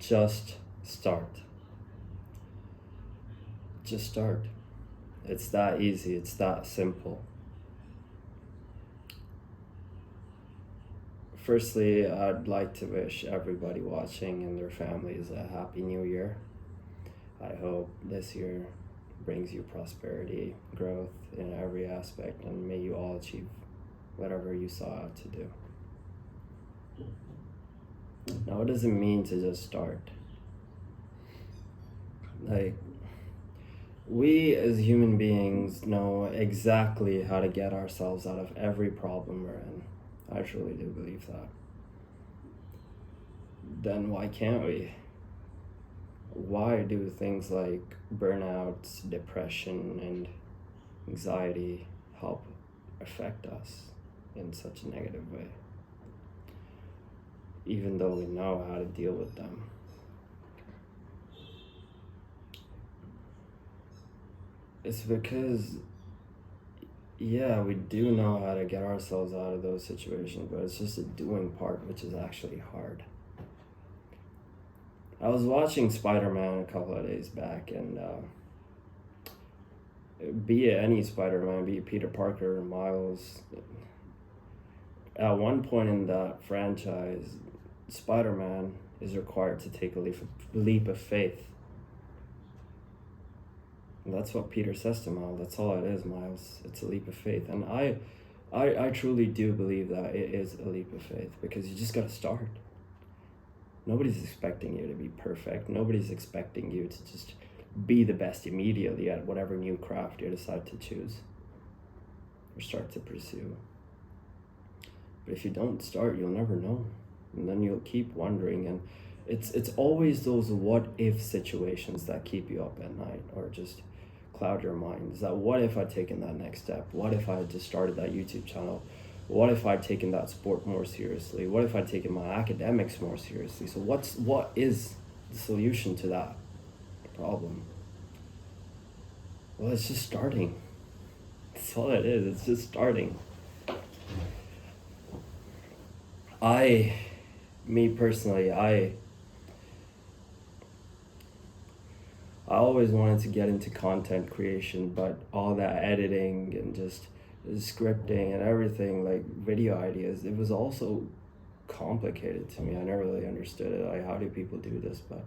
Just start. Just start. It's that easy, it's that simple. Firstly, I'd like to wish everybody watching and their families a happy new year. I hope this year brings you prosperity, growth in every aspect, and may you all achieve whatever you saw out to do. Now, what does it mean to just start? Like, we as human beings know exactly how to get ourselves out of every problem we're in. I truly do believe that. Then why can't we? Why do things like burnout, depression, and anxiety help affect us in such a negative way, even though we know how to deal with them? It's because, yeah, we do know how to get ourselves out of those situations, but it's just the doing part which is actually hard. I was watching Spider-Man a couple of days back, and be it any Spider-Man, be it Peter Parker or Miles, at one point in that franchise, Spider-Man is required to take a leap of faith. And that's what Peter says to Miles. That's all it is, Miles. It's a leap of faith. And I truly do believe that it is a leap of faith, because you just got to start. Nobody's expecting you to be perfect. Nobody's expecting you to just be the best immediately at whatever new craft you decide to choose or start to pursue. But if you don't start, you'll never know. And then you'll keep wondering. And it's always those what if situations that keep you up at night or just cloud your mind. Is that, what if I'd taken that next step? What if I had just started that YouTube channel? What if I'd taken that sport more seriously? What if I'd taken my academics more seriously? So what is the solution to that problem? Well, it's just starting. That's all it is. It's just starting. Me personally, I always wanted to get into content creation, but all that editing and just scripting and everything, like video ideas, it was also complicated to me. I never really understood it. Like, how do people do this? But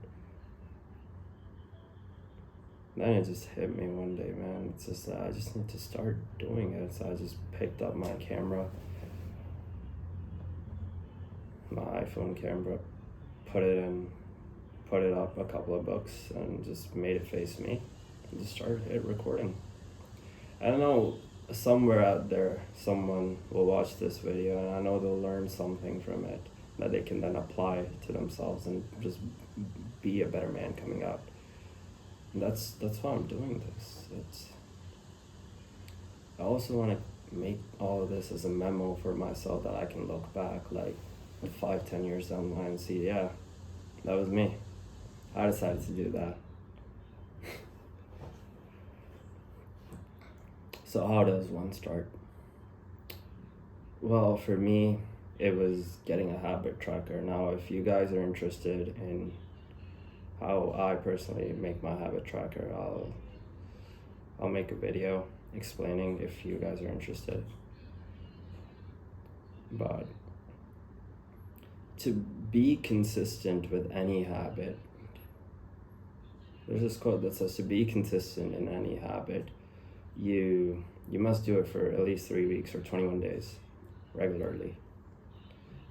then it just hit me one day, man. It's just that I just need to start doing it. So I just picked up my camera, my iPhone camera, put it up a couple of books and just made it face me and just started recording. I don't know, somewhere out there someone will watch this video, and I know they'll learn something from it that they can then apply to themselves and just be a better man coming out. And that's why I'm doing this. I also want to make all of this as a memo for myself that I can look back like 5-10 years down the line and see, yeah, that was me. I decided to do that. So how does one start? Well, for me, it was getting a habit tracker. Now, if you guys are interested in how I personally make my habit tracker, I'll make a video explaining if you guys are interested. But to be consistent with any habit, there's this quote that says, to be consistent in any habit, you must do it for at least 3 weeks or 21 days regularly.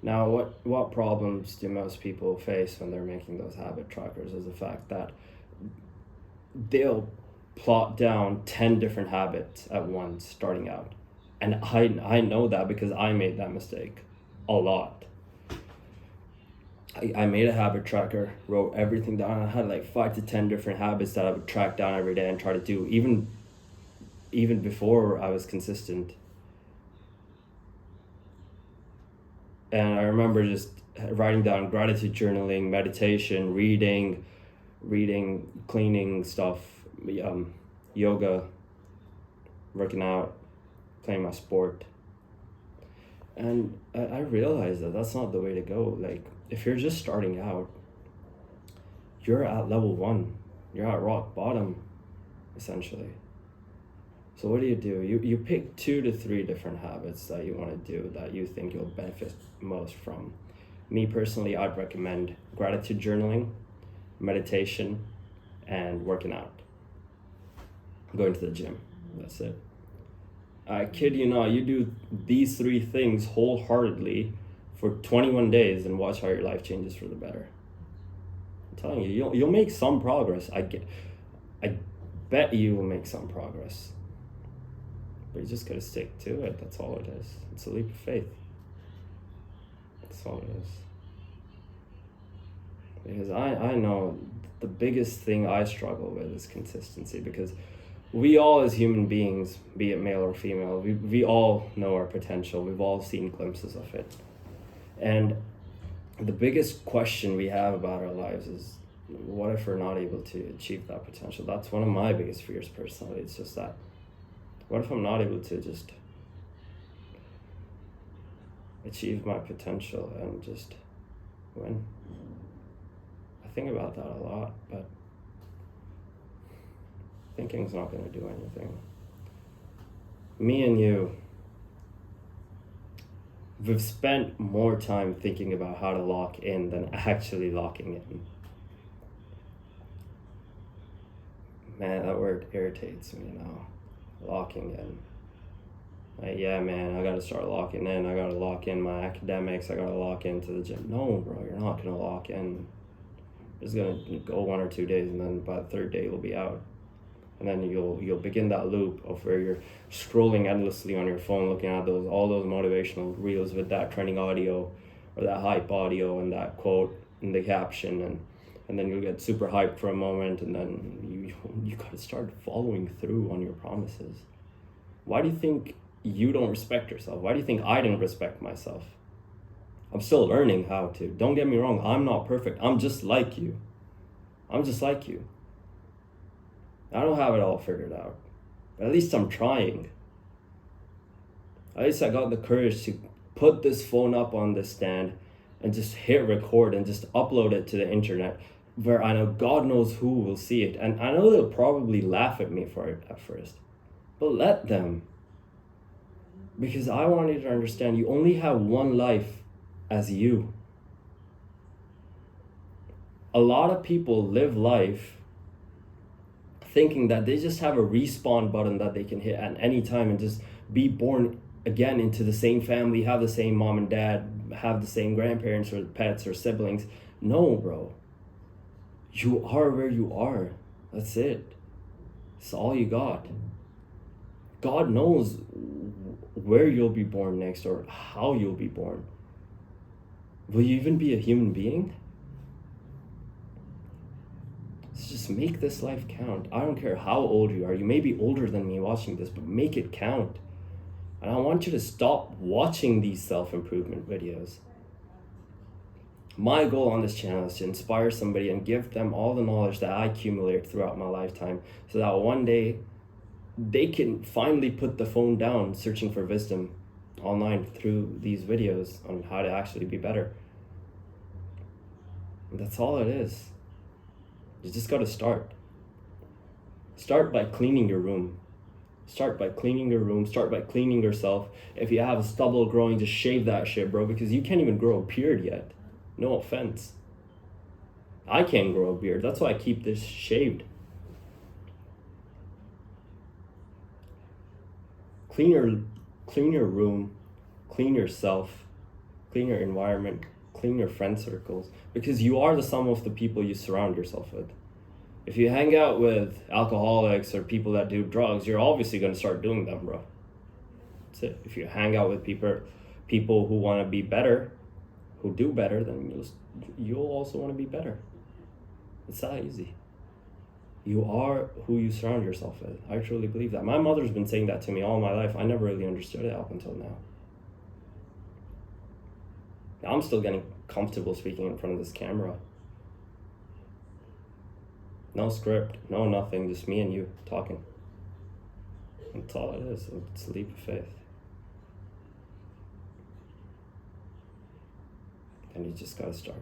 Now, what problems do most people face when they're making those habit trackers is the fact that they'll plot down 10 different habits at once starting out. And I know that because I made that mistake a lot. I made a habit tracker, wrote everything down. I had like 5 to 10 different habits that I would track down every day and try to do, even before I was consistent. And I remember just writing down gratitude journaling, meditation, reading, cleaning stuff, yoga, working out, playing my sport. And I realized that that's not the way to go. Like, if you're just starting out, you're at level 1. You're at rock bottom, essentially. So what do? You pick 2 to 3 different habits that you want to do that you think you'll benefit most from. Me personally, I'd recommend gratitude journaling, meditation, and working out. Going to the gym. That's it. I kid you not, you do these 3 things wholeheartedly for 21 days and watch how your life changes for the better. I'm telling you, you'll make some progress. I bet you will make some progress. But you just gotta stick to it. That's all it is. It's a leap of faith. That's all it is. Because I know the biggest thing I struggle with is consistency, because we all as human beings, be it male or female, we all know our potential. We've all seen glimpses of it. And the biggest question we have about our lives is, what if we're not able to achieve that potential? That's one of my biggest fears personally. It's just that, what if I'm not able to just achieve my potential and just win? I think about that a lot, but thinking's not going to do anything. Me and you, we've spent more time thinking about how to lock in than actually locking in. Man, that word irritates me, locking in. Like, yeah, man, I gotta start locking in. I gotta lock in my academics. I gotta lock into the gym. No, bro, you're not gonna lock in. It's gonna go 1 or 2 days, and then by the 3rd day you'll be out. And then you'll begin that loop of where you're scrolling endlessly on your phone, looking at all those motivational reels with that trending audio or that hype audio and that quote in the caption, and then you'll get super hyped for a moment, and then you gotta start following through on your promises. Why do you think you don't respect yourself? Why do you think I didn't respect myself? I'm still learning how to. Don't get me wrong, I'm not perfect. I'm just like you. I don't have it all figured out, but at least I'm trying. At least I got the courage to put this phone up on the stand and just hit record and just upload it to the internet, where I know God knows who will see it. And I know they'll probably laugh at me for it at first, but let them. Because I want you to understand, you only have one life as you. A lot of people live life thinking that they just have a respawn button that they can hit at any time and just be born again into the same family, have the same mom and dad, have the same grandparents or pets or siblings. No, bro. You are where you are. That's it. It's all you got. God knows where you'll be born next or how you'll be born. Will you even be a human being? Just make this life count. I don't care how old you are. You may be older than me watching this, but make it count. And I want you to stop watching these self-improvement videos. My goal on this channel is to inspire somebody and give them all the knowledge that I accumulated throughout my lifetime, so that one day they can finally put the phone down searching for wisdom online through these videos on how to actually be better. And that's all it is. You just gotta start. Start by cleaning your room. Start by cleaning your room. Start by cleaning yourself. If you have a stubble growing, just shave that shit, bro, because you can't even grow a beard yet. No offense. I can't grow a beard. That's why I keep this shaved. Clean your room, clean yourself, clean your environment, clean your friend circles, because you are the sum of the people you surround yourself with. If you hang out with alcoholics or people that do drugs, you're obviously going to start doing them, bro. That's it. If you hang out with people who want to be better, who do better, then you'll also want to be better. It's that easy. You are who you surround yourself with. I truly believe that. My mother's been saying that to me all my life. I never really understood it up until now. I'm still getting comfortable speaking in front of this camera. No script, no nothing, just me and you talking. That's all it is. It's a leap of faith. And you just gotta start.